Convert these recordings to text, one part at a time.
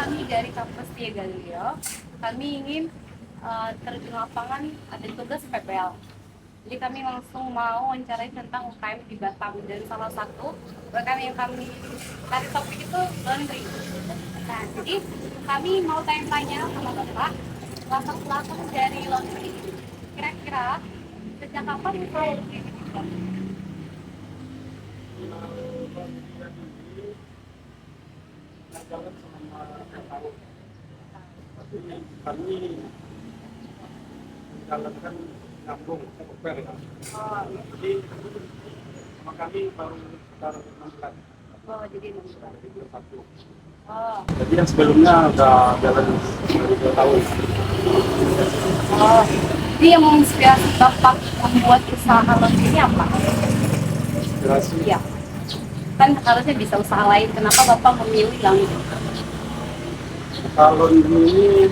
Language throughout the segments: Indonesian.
kami dari kampus Tia Galileo. Kami ingin terjun lapangan ada tugas PPL. Jadi kami langsung mau wawancarai tentang UKM di Batam, dan salah satu UKM yang kami cari topik itu laundry. Nah, jadi kami mau tanya-tanya sama Bapak, latar belakang dari laundry. Kira-kira sejak kapan mulai laundry dibuat? Jalan selama 4 tahun. Tapi kami menjalankan nyambung kopel ya. Oh, Jadi sama kami baru sekitar 6 bulan. jadi membuat. Satu. Oh, Jadi yang sebelumnya udah jalan dari 2 tahun. oh. Jadi yang menginspirasi Bapak membuat usaha laundry ini apa? Inspirasi Iya. Kan harusnya bisa usaha lain. Kenapa Bapak memilih laundry? kalau ini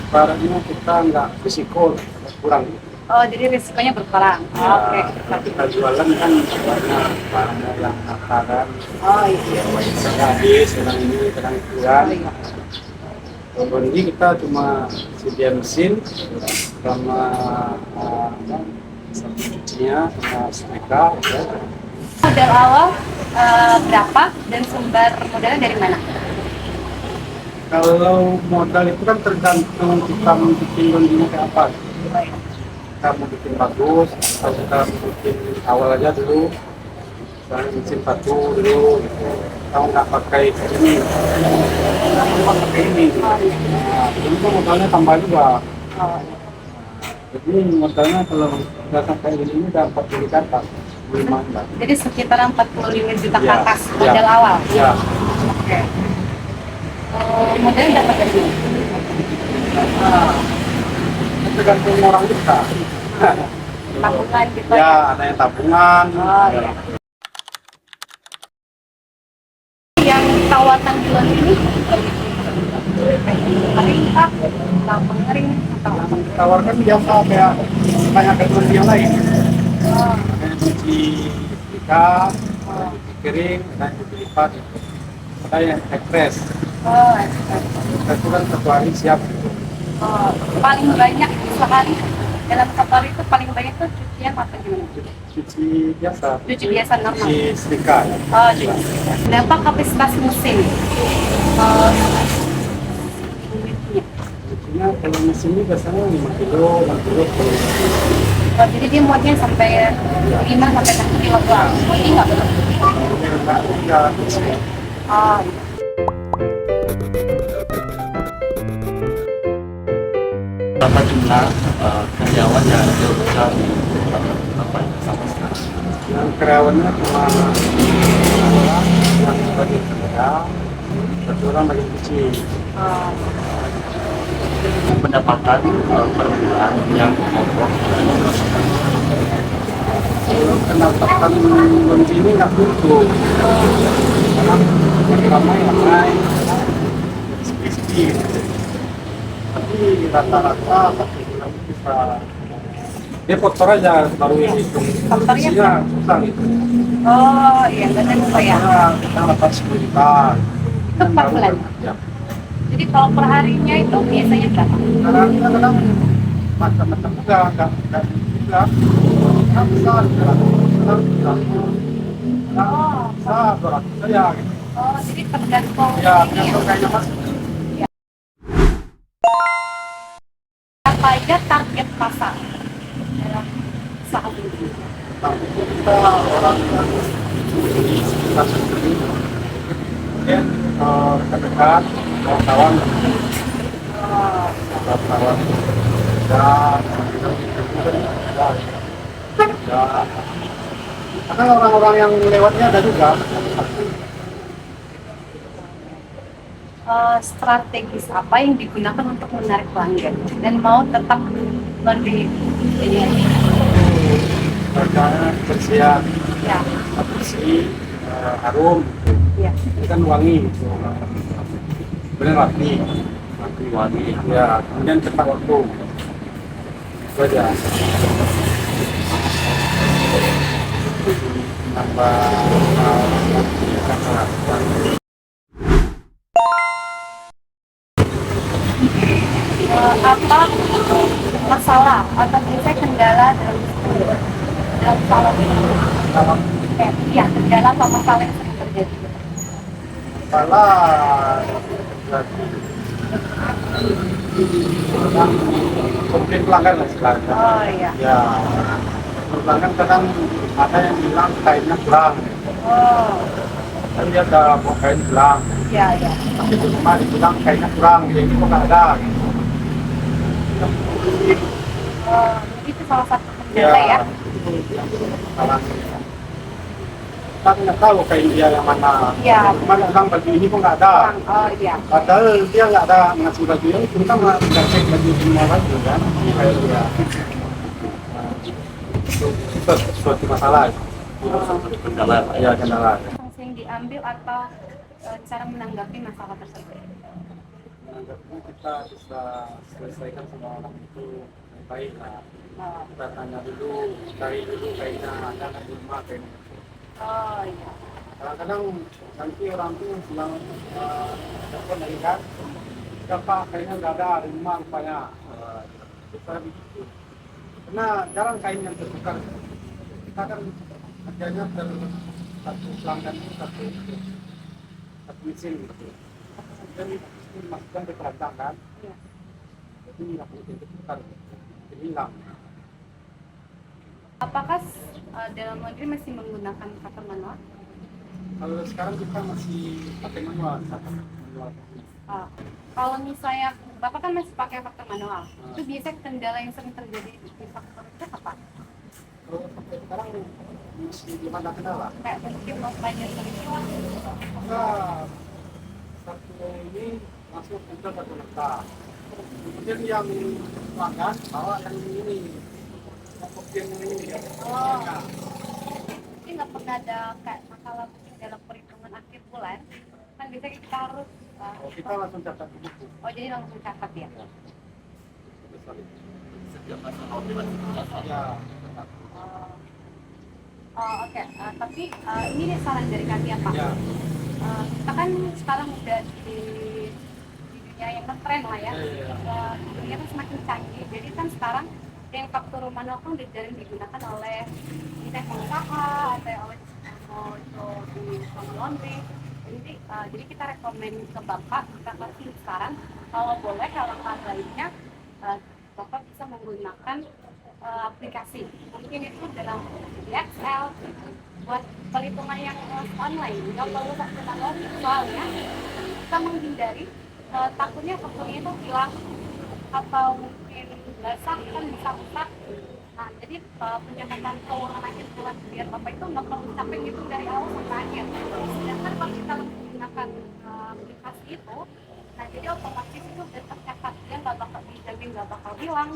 barangnya kita nggak risiko kurang. Oh, jadi risikonya berkurang. Ya, Oke. kita jualan kan banyak barangnya yang akaran. Oh iya. Kadang habis, kadang ini, kadang kurang. Oh iya. Kalau ini kita cuma sedia mesin sama sabun cucinya sama setrika. Ya. Modal awal berapa dan sumber modalnya dari mana? Kalau modal itu kan tergantung kita mau bikin laundrynya kayak apa. Oh, iya. Kita mau bikin bagus atau kita mau bikin awal aja dulu, misalnya mesin batu dulu gitu. Kita nggak pakai ini, kita cuma pakai ini. Oh, iya. Nah, ini kan modalnya tambah juga. Oh, Jadi modalnya kalau nggak sampai ini udah 40 ke atas, 5 enggak. jadi sekitar 45 juta ke Ya, atas ya. modal awal. Ya, Oke. Modalnya dapat dari mana? nah, tergantung orang kita. Tabungan gitu Ya, ada yang tabungan. Oh iya. Yang perawatan di laundry ini kering kah? Atau mengering atau apa? Tawarkan biasa kayak banyak laundry yang lain. Oh, Ada yang cuci setrika, ada yang cuci kering, ada yang cuci lipat, ada yang ekspres. oh, Ekspres itu kan satu hari siap. oh. Paling banyak sehari dalam satu hari itu paling banyak tuh cucian apa gimana? Cuci biasa. Cuci biasa normal. Cuci setrika. Ya. Oh, cuci. Berapa kapasitas mesin? Oh, unitnya. Cucinya kalau mesin ini biasanya 5 kilo, 6 kilo. Oh, jadi dia muatnya sampai 5 sampai 6 kilogram. Oh, ini nggak betul. Enggak, enggak. Oh, Berapa jumlah karyawan yang ada usaha di apa sama sekarang? Yang karyawannya cuma 2 orang, yang bagian kerja, 1 orang bagian cuci. oh. Pendapatan per bulan yang pokok Kalau pendapatan laundry ini nggak tentu, karena yang ramai sedikit. Tapi rata-rata 1 bulan bisa. Dia kotor aja baru yang hitung. Kotornya Isinya susah gitu. Oh, iya, benar Pak ya. Karena kita dapat 10 juta. Itu per bulan. Ya. Jadi kalau per harinya itu biasanya berapa? Kadang-kadang macam-macam juga, nggak juga. Kadang bisa, kadang bisa. Oh, Bisa 200 saja gitu. oh, jadi tergantung Ya, ini ya. tergantung kayaknya mas. Apa aja target pasar dalam usaha ini? Tapi kita orang yang di sekitar sendiri, kemudian dekat-dekat, kawan-kawan, Oh, kawan-kawan, ya, ya, karena orang-orang yang lewatnya ada juga. strategis apa yang digunakan untuk menarik pelanggan dan mau tetap laundry ini? Harganya kebersihan, Ya, bersih, harum, ya. ini kan wangi, gitu. Kemudian rapi, wangi. ya, kemudian cepat waktu, itu aja. Tambah kata apa masalah atau biasanya kendala dalam salon ini? Dalam Iya, kendala atau masalah yang sering terjadi. masalah jadi kadang konflik pelanggan lah istilahnya. Oh iya. Ya, pelanggan kadang ada yang bilang kainnya kurang, Oh kan dia ada mau kain kurang, iya iya. tapi itu cuma dibilang kainnya kurang, jadi kok nggak ada. Gitu. Jadi itu salah satu Ya, kendala ya. itu yang salah. Kita nggak tahu kain dia yang mana. Iya. Cuma bilang baju ini kok nggak ada. Kurang. Oh iya. Padahal dia nggak ada ngasih baju yang kita nggak cek baju semua baju kan, kayak dia. Itu suatu masalah. Kendala Ya kendala. Sanksi yang diambil atau cara menanggapi masalah tersebut. Menanggapnya kita bisa selesaikan sama orang itu baik lah. Oh, Kita tanya dulu, cari dulu kainnya ada nggak di rumah kain. oh iya. Kadang-kadang nanti orang tuh bilang telepon lagi kan, siapa kainnya nggak ada di rumah rupanya. Kita begitu. Karena jarang kain yang tertukar. Kita kan kerjanya satu pelanggan itu satu mesin gitu. Dan itu masukkan ke keranjang kan, Iya. jadi nggak mungkin tertukar, jadi hilang. Apakah dalam laundry masih menggunakan cutter manual? Kalau sekarang kita masih pakai manual, satu manual. Kalau misalnya Bapak kan masih pakai cutter manual, itu biasanya kendala yang sering terjadi di faktor itu apa? Kalau sampai sekarang masih belum ada kendala. Kayak mungkin notanya sering hilang. Nah, satu ini masuk untuk satu nota. Kemudian yang pelanggan bawa yang ini, mungkin ini. Oh. Jadi nggak pernah ada kayak masalah mungkin dalam perhitungan akhir bulan, kan biasanya kita harus Kita langsung catat di buku. oh jadi langsung catat ya. setiap masalah operasi masalah. Ya, Oh, oh, oke. Tapi ini nih saran dari kami ya Pak. ya. Kita kan sekarang udah di dunia yang ngetren lah ya. Iya. Dunia kan semakin canggih. Jadi kan sekarang yang faktur manual pun udah jarang digunakan oleh kita pengusaha atau oleh itu di laundry. Jadi kita rekomen ke Bapak, kita kasih saran kalau boleh alangkah baiknya Bapak bisa menggunakan aplikasi. Mungkin itu dalam Excel buat perhitungan yang online. Nggak perlu pakai manual soalnya kita menghindari takutnya fakturnya itu hilang atau mungkin basah kan bisa rusak. Nah, jadi pencatatan keuangan akhir bulan biar Bapak itu nggak perlu capek gitu dari awal sampai akhir. Sedangkan kalau kita menggunakan aplikasi itu, nah jadi otomatis itu udah tercatat, dia nggak bakal dijamin, nggak bakal hilang.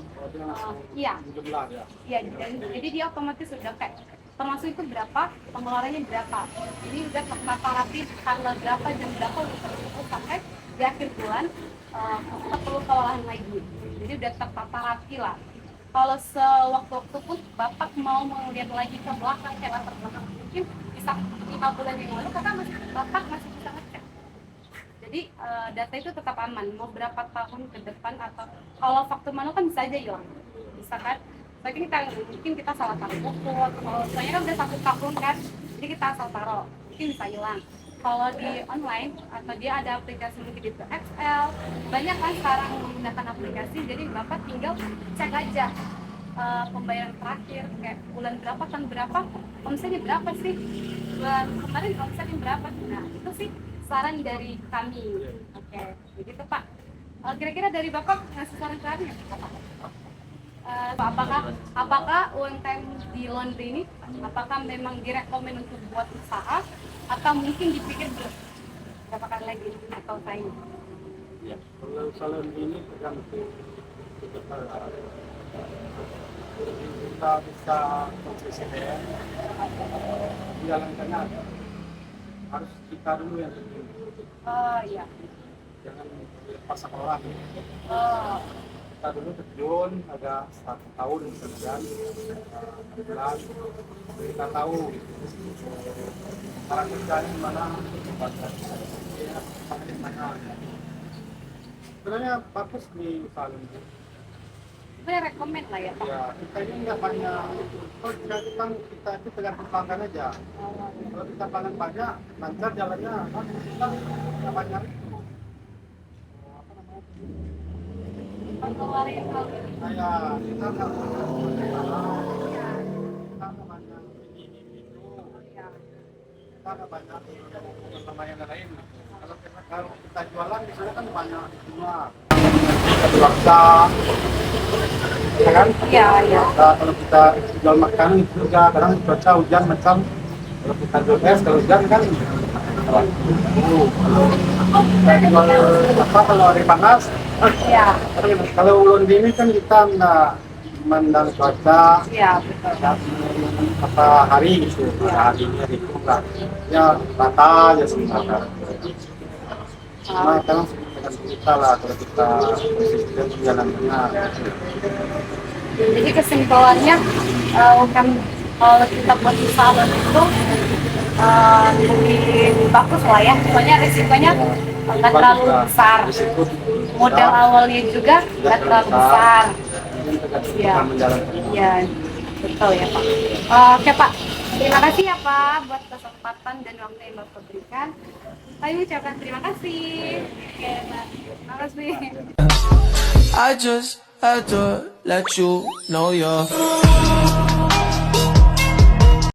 Iya, Jumlah ya. iya. Jadi dia otomatis udah kayak termasuk itu berapa, pengeluarannya berapa. Jadi udah tertata rapi tanggal berapa, jam berapa udah tertutup sampai di akhir bulan kita perlu kewalahan lagi. Jadi udah tertata rapi lah. Kalau sewaktu-waktu pun Bapak mau melihat lagi ke belakang, kayak latar belakang mungkin bisa 5 bulan yang lalu, Bapak masih bisa ngecek. Jadi data itu tetap aman, mau berapa tahun ke depan atau kalau faktur manual kan bisa aja hilang, bisa kan? Tapi mungkin kita salah taruh buku, kalau soalnya kan udah 1 tahun kan, jadi kita asal taruh, mungkin bisa hilang. Kalau di online atau dia ada aplikasi mungkin itu Excel, banyak kan sekarang menggunakan aplikasi, jadi Bapak tinggal cek aja pembayaran terakhir kayak bulan berapa, tahun berapa, omsetnya berapa sih, bulan kemarin omsetnya berapa. Nah itu sih saran dari kami. Oke, begitu Pak. Kira-kira dari Bapak ngasih saran ke kami nggak, Pak? Apakah UMKM di laundry ini apakah memang direkomend untuk buat usaha atau mungkin dipikir berapa kali lagi atau saing? Ya. Kalau salon ini tergantung kita bisa konsisten jalankannya harus kita dulu yang penting, Oh iya. jangan lepas sama orang. Oh, Kita dulu terjun ada 1 tahun kemudian bulan kita tahu cara kerjanya gimana, tempatnya mana. sebenarnya bagus di salon. Sebenarnya rekomend lah ya Pak. Ya, kita ini nggak banyak. Kalau kita itu tergantung pelanggan aja. Kalau kita pelanggan banyak, lancar jalannya, kan kita nggak banyak itu. Apa namanya? Pengeluaran hal Kayak kita nggak banyak ini itu. ya. Kita nggak banyak sama yang lain. Kalau kita jualan di sana kan banyak semua. Kita paksa, ya kan? Iya, iya. Kalau kita jual makanan itu juga kadang cuaca hujan macam kalau kita jual es kalau hujan kan kita jual apa kalau hari panas Iya. kalau ulun gini kan kita nggak memandang cuaca Iya, betul. ya, apa hari gitu harinya itu enggak ya rata aja sementara cuma kadang dengan kita lah kalau kita konsisten jalan benar. Jadi kesimpulannya kan kalau kita buat di salon itu lebih bagus lah ya. Soalnya risikonya nggak terlalu besar. Risiko Modal awalnya juga nggak terlalu besar. Iya. Iya, betul ya Pak. Oke Pak, terima kasih ya Pak buat kesempatan dan waktu yang Bapak berikan. Saya ucapkan terima kasih. Oke Pak, terima kasih. I just had to let you know you're